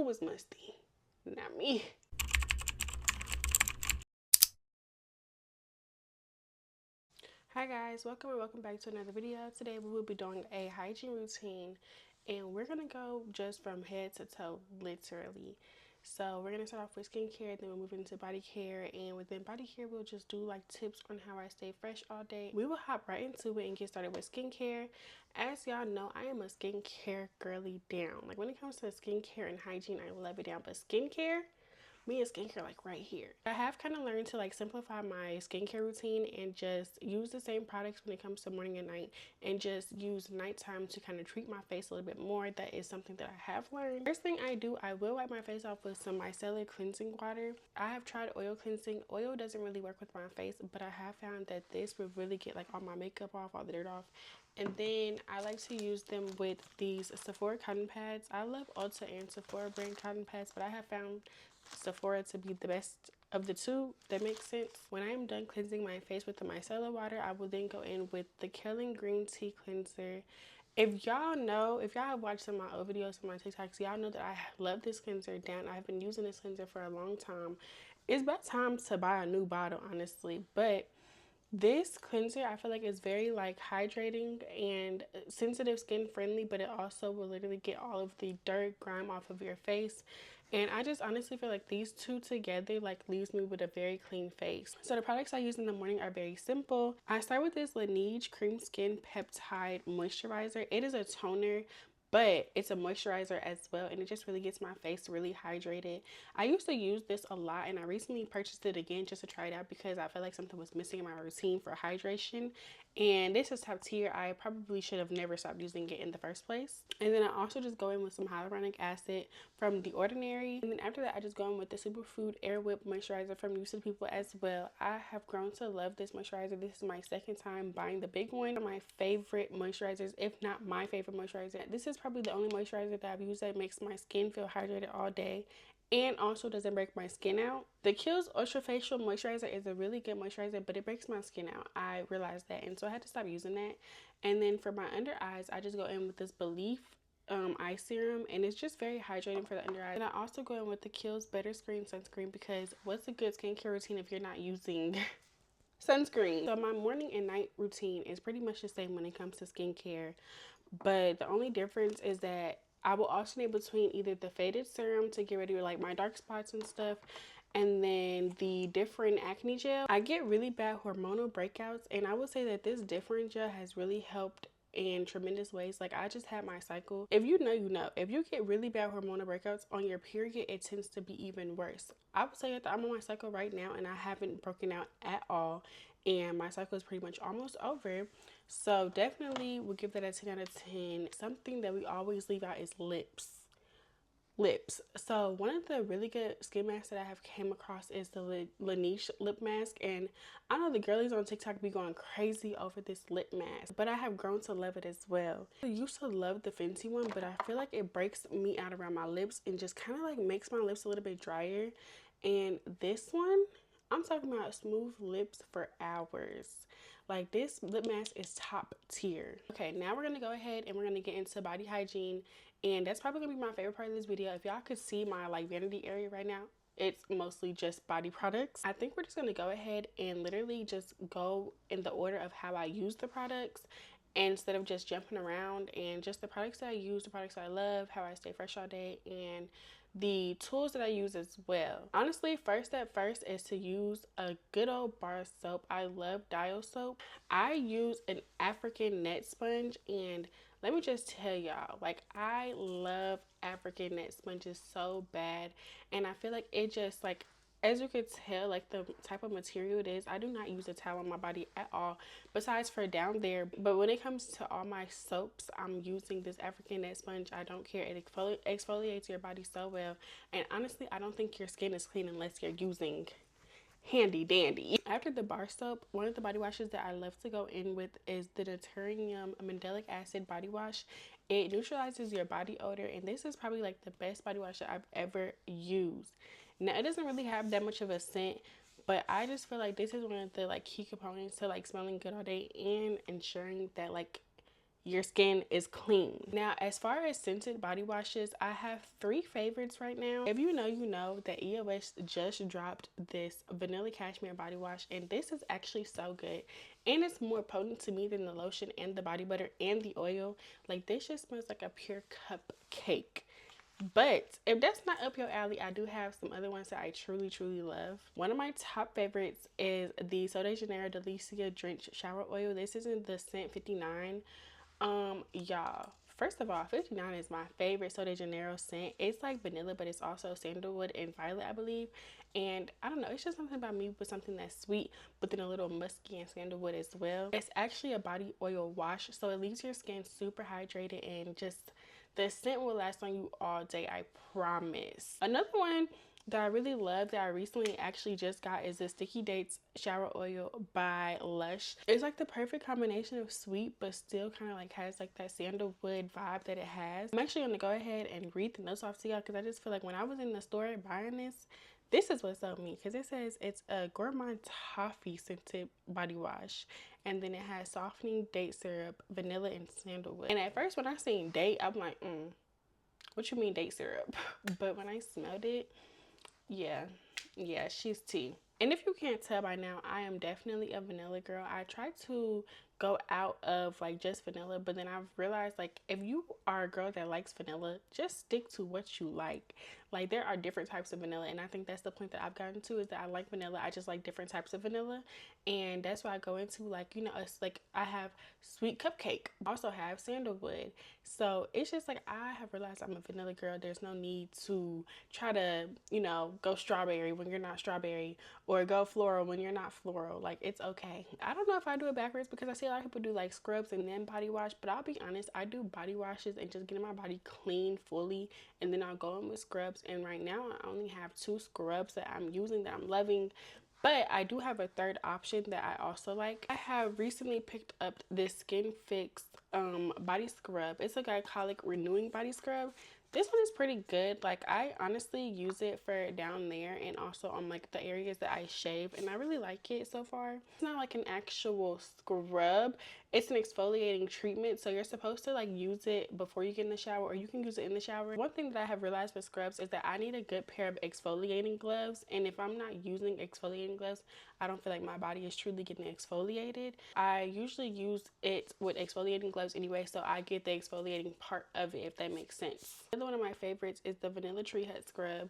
was musty, not me. Hi guys, welcome back to another video. Today we will be doing a hygiene routine, and we're gonna go just from head to toe, literally. So we're gonna start off with skincare, then we'll move into body care, and within body care we'll just do like tips on how I stay fresh all day. We will hop right into it and get started with skincare. As y'all know, I am a skincare girly down. Like when it comes to skincare and hygiene, I love it down, but skincare, me and skincare like right here. I have kind of learned to like simplify my skincare routine and just use the same products when it comes to morning and night, and just use nighttime to kind of treat my face a little bit more. That is something that I have learned. First thing I do, I will wipe my face off with some micellar cleansing water. I have tried oil cleansing. Oil doesn't really work with my face, but I have found that this would really get like all my makeup off, all the dirt off. And then I like to use them with these Sephora cotton pads. I love Ulta and Sephora brand cotton pads, but I have found Sephora to be the best of the two. That makes sense. When I am done cleansing my face with the micellar water, I will then go in with the Killing Green Tea Cleanser. If y'all know, if y'all have watched some of my old videos on my TikToks, y'all know that I love this cleanser down. I've been using this cleanser for a long time. It's about time to buy a new bottle, honestly, but this cleanser, I feel like, is very like hydrating and sensitive skin friendly, but it also will literally get all of the dirt, grime off of your face. And I just honestly feel like these two together like leaves me with a very clean face. So the products I use in the morning are very simple. I start with this Laneige Cream Skin Peptide Moisturizer. It is a toner, but it's a moisturizer as well, and it just really gets my face really hydrated. I used to use this a lot, and I recently purchased it again just to try it out because I felt like something was missing in my routine for hydration. And this is top tier. I probably should have never stopped using it in the first place. And then I also just go in with some hyaluronic acid from The Ordinary. And then after that, I just go in with the Superfood Air Whip Moisturizer from Used to People as well. I have grown to love this moisturizer. This is my second time buying the big one. One of my favorite moisturizers, if not my favorite moisturizer. This is probably the only moisturizer that I've used that makes my skin feel hydrated all day and also doesn't break my skin out. The Kiehl's Ultra Facial Moisturizer is a really good moisturizer, but it breaks my skin out. I realized that, and so I had to stop using that. And then for my under eyes, I just go in with this Belief eye serum, and it's just very hydrating for the under eyes. And I also go in with the Kiehl's Better Screen Sunscreen, because what's a good skincare routine if you're not using sunscreen? So my morning and night routine is pretty much the same when it comes to skincare, but the only difference is that I will alternate between either the faded serum to get rid of like my dark spots and stuff, and then the different acne gel. I get really bad hormonal breakouts, and I would say that this different gel has really helped in tremendous ways. Like I just had my cycle. If you know, you know. If you get really bad hormonal breakouts on your period, it tends to be even worse. I would say that I'm on my cycle right now, and I haven't broken out at all, and my cycle is pretty much almost over. So definitely would give that a 10 out of 10. Something that we always leave out is lips. So one of the really good skin masks that I have came across is the Laneige lip mask, and I know the girlies on TikTok be going crazy over this lip mask, but I have grown to love it as well. I used to love the Fenty one, but I feel like it breaks me out around my lips and just kind of like makes my lips a little bit drier. And this one, I'm talking about smooth lips for hours. Like this lip mask is top tier. Okay, now we're gonna go ahead and we're gonna get into body hygiene, and that's probably gonna be my favorite part of this video. If y'all could see my like vanity area right now, it's mostly just body products. I think we're just gonna go ahead and literally just go in the order of how I use the products, instead of just jumping around, and just the products that I use, the products that I love, how I stay fresh all day, and the tools that I use as well. Honestly, first step first is to use a good old bar soap. I love Dial soap. I use an African net sponge, and let me just tell y'all, like I love African net sponges so bad, and I feel like it just like, as you could tell, like the type of material it is, I do not use a towel on my body at all, besides for down there. But when it comes to all my soaps, I'm using this African net sponge. I don't care. It exfoliates your body so well. And honestly, I don't think your skin is clean unless you're using handy dandy. After the bar soap, one of the body washes that I love to go in with is the Deuterium Mandelic Acid body wash. It neutralizes your body odor, and this is probably like the best body wash that I've ever used. Now, it doesn't really have that much of a scent, but I just feel like this is one of the like key components to like smelling good all day and ensuring that like your skin is clean. Now, as far as scented body washes, I have 3 favorites right now. If you know that EOS just dropped this vanilla cashmere body wash, and this is actually so good. And it's more potent to me than the lotion and the body butter and the oil. Like, this just smells like a pure cupcake. But if that's not up your alley, I do have some other ones that I truly, truly love. One of my top favorites is the Sol de Janeiro Delicia Drenched Shower Oil. This is in the scent 59. Y'all, first of all, 59 is my favorite Sol de Janeiro scent. It's like vanilla, but it's also sandalwood and violet, I believe. And I don't know, it's just something about me with something that's sweet, but then a little musky and sandalwood as well. It's actually a body oil wash, so it leaves your skin super hydrated, and just the scent will last on you all day, I promise. Another one that I really love that I recently actually just got is the Sticky Dates Shower Oil by Lush. It's like the perfect combination of sweet, but still kind of like has like that sandalwood vibe that it has. I'm actually going to go ahead and read the notes off to y'all, because I just feel like when I was in the store buying this is what sold me, because it says it's a gourmand toffee scented body wash, and then it has softening date syrup, vanilla, and sandalwood. And at first when I seen date, I'm like, what you mean date syrup? But when I smelled it, yeah, she's tea. And if you can't tell by now, I am definitely a vanilla girl. I try to go out of like just vanilla, but then I've realized, like, if you are a girl that likes vanilla, just stick to what you like. Like, there are different types of vanilla, and I think that's the point that I've gotten to, is that I like vanilla. I just like different types of vanilla, and that's why I go into, like, it's like I have sweet cupcake, I also have sandalwood. So it's just like I have realized I'm a vanilla girl. There's no need to try to, go strawberry when you're not strawberry, or go floral when you're not floral. Like, it's okay. I don't know if I do it backwards, because I see a lot of people do like scrubs and then body wash, but I'll be honest, I do body washes and just getting my body clean fully, and then I'll go in with scrubs. And right now I only have 2 scrubs that I'm using, that I'm loving. But I do have a third option that I also like. I have recently picked up this Skin Fix body scrub. It's a glycolic renewing body scrub. This one is pretty good. Like, I honestly use it for down there and also on like the areas that I shave, and I really like it so far. It's not like an actual scrub. It's an exfoliating treatment, so you're supposed to like use it before you get in the shower, or you can use it in the shower. One thing that I have realized with scrubs is that I need a good pair of exfoliating gloves, and if I'm not using exfoliating gloves, I don't feel like my body is truly getting exfoliated. I usually use it with exfoliating gloves anyway, so I get the exfoliating part of it, if that makes sense. Another one of my favorites is the Vanilla Tree Hut Scrub.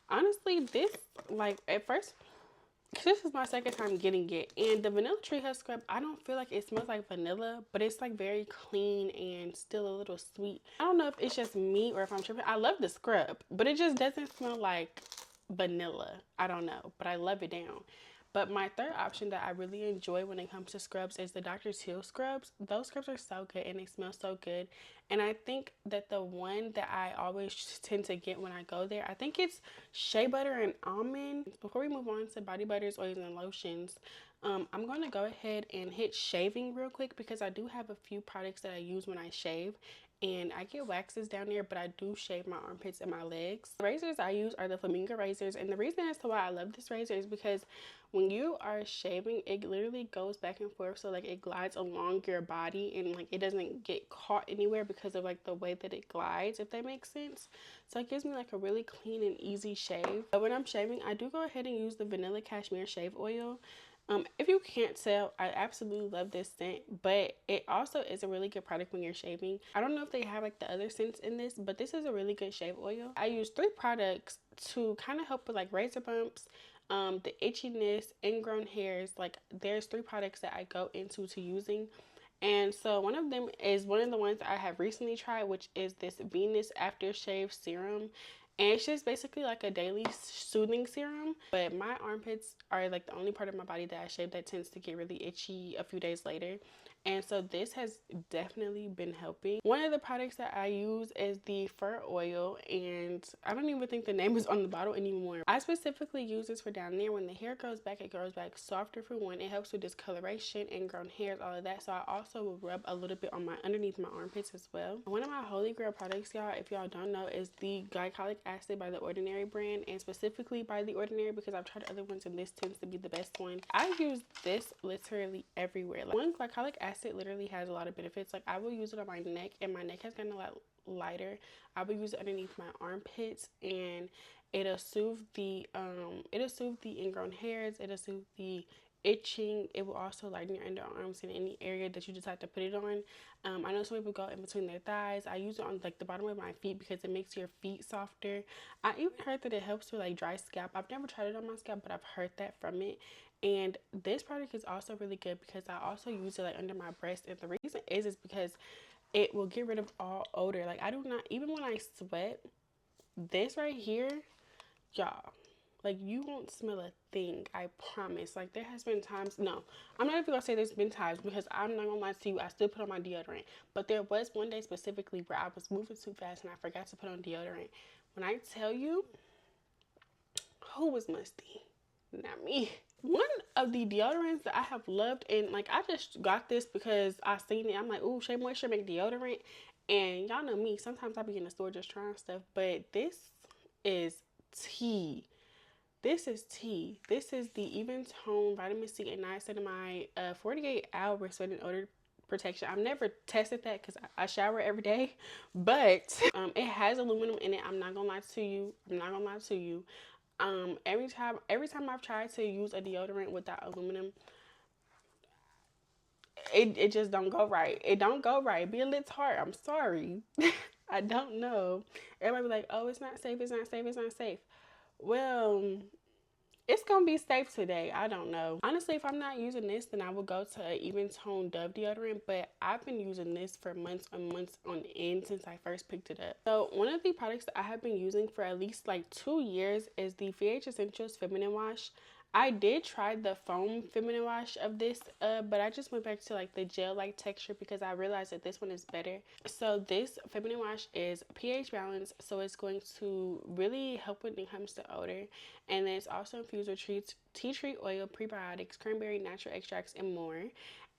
Honestly, this, like, at first, this is my second time getting it, and the Vanilla Tree Hut Scrub, I don't feel like it smells like vanilla, but it's like very clean and still a little sweet. I don't know if it's just me or if I'm tripping. I love the scrub, but it just doesn't smell like vanilla. I don't know, but I love it down. But my third option that I really enjoy when it comes to scrubs is the Dr. Teal scrubs. Those scrubs are so good and they smell so good. And I think that the one that I always tend to get when I go there, I think it's shea butter and almond. Before we move on to body butters, oils, and lotions, I'm going to go ahead and hit shaving real quick, because I do have a few products that I use when I shave. And I get waxes down there, but I do shave my armpits and my legs. The razors I use are the Flamingo razors, and the reason as to why I love this razor is because when you are shaving, it literally goes back and forth, so like it glides along your body, and like it doesn't get caught anywhere because of like the way that it glides, if that makes sense. So it gives me like a really clean and easy shave. But when I'm shaving, I do go ahead and use the Vanilla Cashmere Shave Oil. If you can't tell, I absolutely love this scent, but it also is a really good product when you're shaving. I don't know if they have like the other scents in this, but this is a really good shave oil. I use 3 products to kind of help with like razor bumps, the itchiness, ingrown hairs. Like, there's 3 products that I go into using. And so one of them is one of the ones I have recently tried, which is this Venus Aftershave Serum. And it's just basically like a daily soothing serum. But my armpits are like the only part of my body that I shave that tends to get really itchy a few days later. And so this has definitely been helping. One of the products that I use is the fur oil, and I don't even think the name is on the bottle anymore. I specifically use this for down there. When the hair grows back, it grows back softer for one. It helps with discoloration, ingrown hairs, all of that. So I also will rub a little bit on underneath my armpits as well. One of my holy grail products, y'all, if y'all don't know, is the glycolic acid by the Ordinary brand, and specifically by the Ordinary because I've tried other ones and this tends to be the best one. I use this literally everywhere. Like, one, glycolic acid acid literally has a lot of benefits. Like I will use it on my neck, and my neck has gotten a lot lighter. I will use it underneath my armpits, and it'll soothe the ingrown hairs, it'll soothe the itching. It will also lighten your underarms in any area that you decide to put it on. I know some people go in between their thighs. I use it on like the bottom of my feet because it makes your feet softer. I even heard that it helps with like dry scalp. I've never tried it on my scalp, but I've heard that from it. And this product is also really good because I also use it like under my breast. And the reason is because it will get rid of all odor. Like I do not, even when I sweat, this right here, y'all, like you won't smell a thing. I promise. Like there has been times, no, I'm not even gonna say there's been times because I'm not gonna lie to you, I still put on my deodorant. But there was one day specifically where I was moving too fast and I forgot to put on deodorant. When I tell you, who was musty? Not me. One of the deodorants that I have loved, and like I just got this because I seen it. I'm like, ooh, Shea Moisture make deodorant. And y'all know me, sometimes I be in the store just trying stuff, but this is tea. This is tea. This is the Even Tone Vitamin C and Niacinamide 48-hour sweat and odor protection. I've never tested that because I shower every day, but it has aluminum in it. I'm not gonna lie to you. I'm not gonna lie to you. Every time I've tried to use a deodorant without aluminum, it just don't go right. It don't go right. Be a little hard. I'm sorry. I don't know. Everybody be like, oh, it's not safe. It's not safe. It's not safe. Well, it's gonna be safe today. I don't know. Honestly, if I'm not using this, then I will go to an Even Tone Dove deodorant. But I've been using this for months and months on end since I first picked it up. So one of the products that I have been using for at least like 2 years is the VH Essentials Feminine Wash. I did try the foam feminine wash of this, but I just went back to like the gel-like texture because I realized that this one is better. So this feminine wash is pH balanced, so it's going to really help when it comes to odor. And then it's also infused with tea tree oil, prebiotics, cranberry, natural extracts, and more.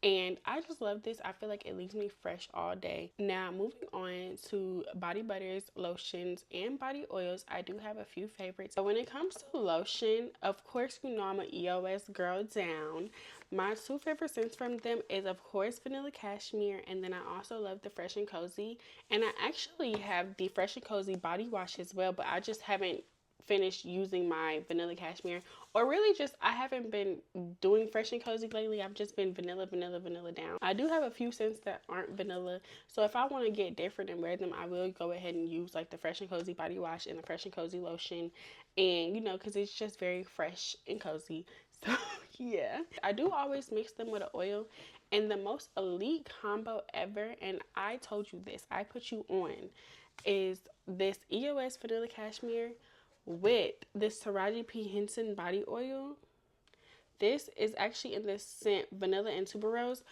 And I just love this. I feel like it leaves me fresh all day. Now, moving on to body butters, lotions, and body oils, I do have a few favorites. So when it comes to lotion, of course, you know I'm an EOS girl down. My two favorite scents from them is, of course, Vanilla Cashmere, and then I also love the Fresh and Cozy. And I actually have the Fresh and Cozy body wash as well, but I just haven't finished using my Vanilla Cashmere, or really just I haven't been doing Fresh and Cozy lately. I've just been vanilla down. I do have a few scents that aren't vanilla, so if I want to get different and wear them, I will go ahead and use like the Fresh and Cozy body wash and the Fresh and Cozy lotion, and you know, because it's just very fresh and cozy. So yeah, I do always mix them with an oil. And the most elite combo ever, and I told you this, I put you on, is this EOS Vanilla Cashmere with this Taraji P. Henson body oil. This is actually in the scent Vanilla and Tuberose.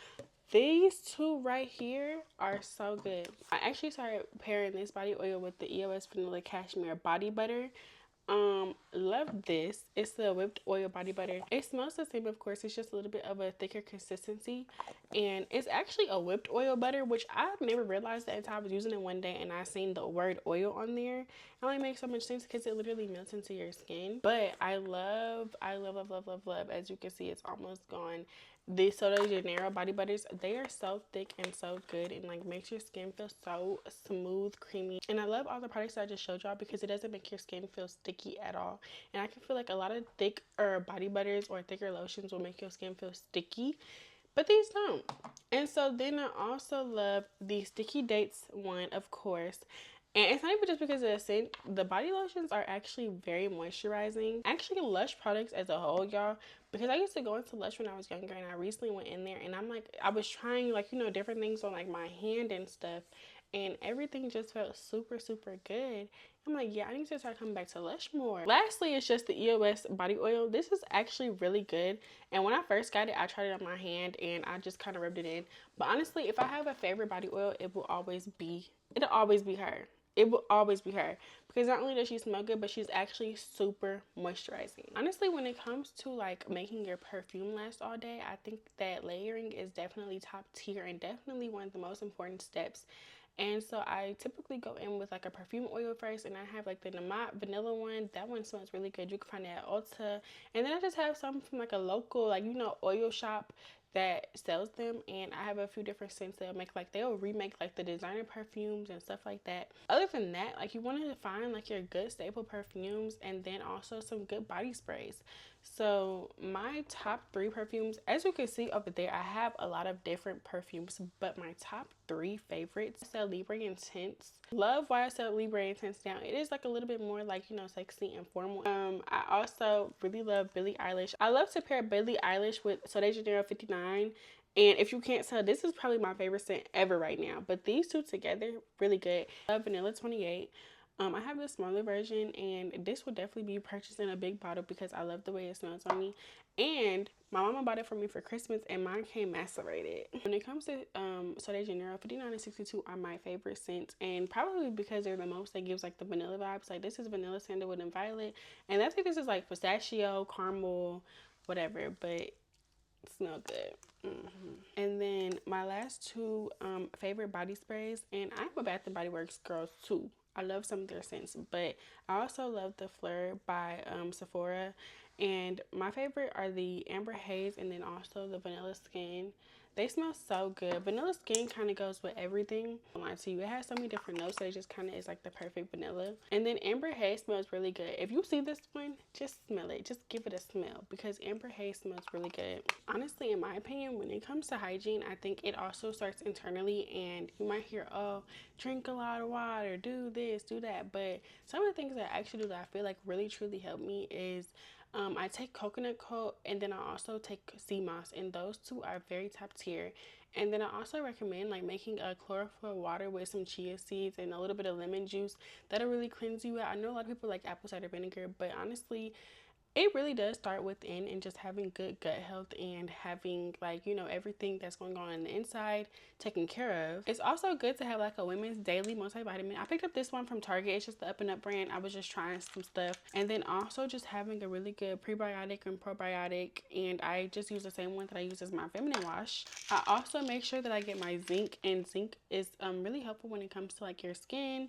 These two right here are so good. I actually started pairing this body oil with the EOS Vanilla Cashmere Body Butter. Love this. It's the whipped oil body butter. It smells the same, of course. It's just a little bit of a thicker consistency, and it's actually a whipped oil butter, which I've never realized that until I was using it one day and I seen the word oil on there. It only makes so much sense because it literally melts into your skin. But I love, as you can see, it's almost gone. The Soto Janeiro body butters, they are so thick and so good, and like makes your skin feel so smooth, creamy. And I love all the products that I just showed y'all because it doesn't make your skin feel sticky at all. And I can feel like a lot of thicker body butters or thicker lotions will make your skin feel sticky, but these don't. And so then I also love the Sticky Dates one, of course. And it's not even just because of the scent. The body lotions are actually very moisturizing. Actually, Lush products as a whole, y'all, because I used to go into Lush when I was younger, and I recently went in there and I'm like, I was trying like, you know, different things on like my hand and stuff, and everything just felt super good. I'm like, yeah, I need to start coming back to Lush more. Lastly, it's just the EOS body oil. This is actually really good, and when I first got it, I tried it on my hand and I just kind of rubbed it in. But honestly, if I have a favorite body oil, it'll always be her. It will always be her, because not only does she smell good, but she's actually super moisturizing. Honestly, when it comes to like making your perfume last all day, I think that layering is definitely top tier and definitely one of the most important steps. And so I typically go in with like a perfume oil first, and I have like the Namat vanilla one. That one smells really good. You can find it at Ulta. And then I just have some from like a local, like, you know, oil shop that sells them, and I have a few different scents they'll make. Like they'll remake like the designer perfumes and stuff like that. Other than that, like you want to find like your good staple perfumes and then also some good body sprays. So my top 3 perfumes, as you can see over there, I have a lot of different perfumes, but my top 3 favorites, YSL Libre Intense. Love YSL Libre Intense. Now it is like a little bit more like, you know, sexy and formal. I also really love Billie Eilish. I love to pair Billie Eilish with Sol de Janeiro 59. And if you can't tell, this is probably my favorite scent ever right now. But these two together, really good. I love Vanilla 28. I have the smaller version, and this will definitely be purchased in a big bottle because I love the way it smells on me. And my mama bought it for me for Christmas, and mine came macerated. When it comes to Sol de Janeiro, 59 and 62 are my favorite scents, and probably because they're the most that gives like the vanilla vibes. Like this is vanilla, sandalwood, and violet, and I think this is like pistachio, caramel, whatever, but it smells good. And then my last 2 favorite body sprays, and I'm a Bath and Body Works girl too. I love some of their scents, but I also love the Fleur by Sephora. And my favorite are the Amber Haze and then also the Vanilla Skin. They smell so good. Vanilla Skin kind of goes with everything. I won't lie to you. It has so many different notes that it just kind of is like the perfect vanilla. And then Amber Haze smells really good. If you see this one, just smell it. Just give it a smell because Amber Haze smells really good. Honestly, in my opinion, when it comes to hygiene, I think it also starts internally. And you might hear, oh, drink a lot of water, do this, do that. But some of the things that I actually do that I feel like really truly help me is I take coconut coat and then I also take sea moss, and those 2 are very top tier. And then I also recommend like making a chlorophyll water with some chia seeds and a little bit of lemon juice. That'll really cleanse you out. I know a lot of people like apple cider vinegar, but honestly, it really does start within and just having good gut health and having like, you know, everything that's going on in the inside taken care of. It's also good to have like a women's daily multivitamin. I picked up this one from Target. It's just the Up and Up brand. I was just trying some stuff. And then also just having a really good prebiotic and probiotic, and I just use the same one that I use as my feminine wash. I also make sure that I get my zinc, and zinc is really helpful when it comes to like your skin,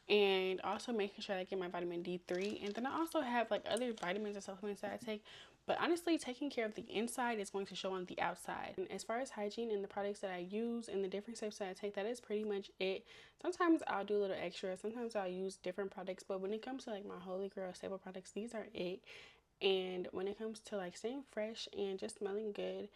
and also making sure I get my vitamin D3. And then I also have like other vitamins and supplements that I take. But honestly, taking care of the inside is going to show on the outside. And as far as hygiene and the products that I use and the different steps that I take, that is pretty much it. Sometimes I'll do a little extra. Sometimes I'll use different products. But when it comes to like my holy grail staple products, these are it. And when it comes to like staying fresh and just smelling good,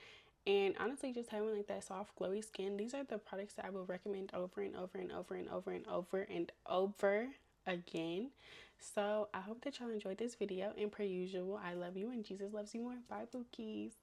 and honestly, just having like that soft, glowy skin, these are the products that I will recommend over and over and over and over and over and over again. So I hope that y'all enjoyed this video, and per usual, I love you and Jesus loves you more. Bye, Bookies.